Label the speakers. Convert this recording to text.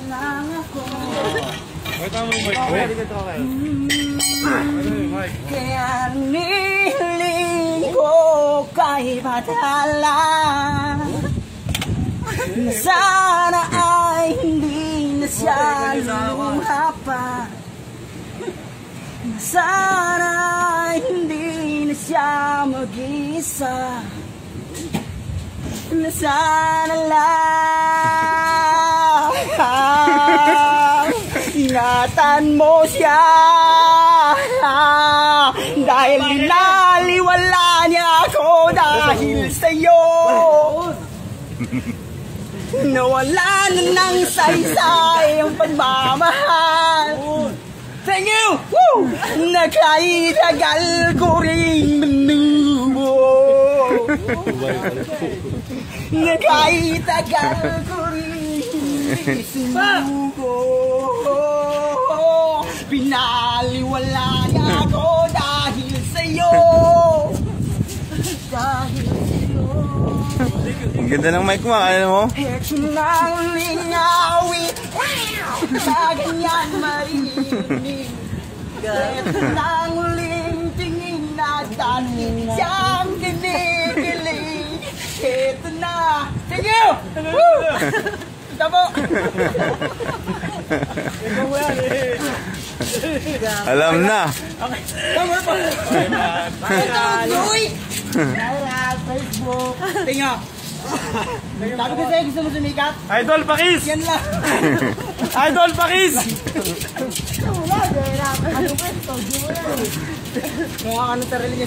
Speaker 1: lang ako. Kaya niling ko kay Padala na sana ay hindi na siya lumuha pa. Sana ay hindi na siya mag-isa. Na sana lang ingatan mo siya, dahil binaliwala niya ako dahil sa'yo. Nawala na ng saysay ang pagmamahal. Thank you! Woo! Nakaitagal ko rin manubo. Nakaitagal ko rin isinugo. Pinaliwala niya ako dahil sa'yo. Dahil sa'yo.
Speaker 2: Ang ganda ng mic mo, alam mo?
Speaker 1: Ito nang lingawi, sa ganyan marinig. Ito nang uling tingin na dati siyang kinikilig. Ito na. Thank you! Woo! Ito po.
Speaker 2: Alam na.
Speaker 1: Tama po. Ito, Joy! Facebook. Tingnan. Sabi ko sa'yo, gusto mo sumikat?
Speaker 3: Idol Pakis!
Speaker 1: Yan lang.
Speaker 3: Idol Pakis!
Speaker 1: Wala, ano ba ito? Kaya ano tarili niya.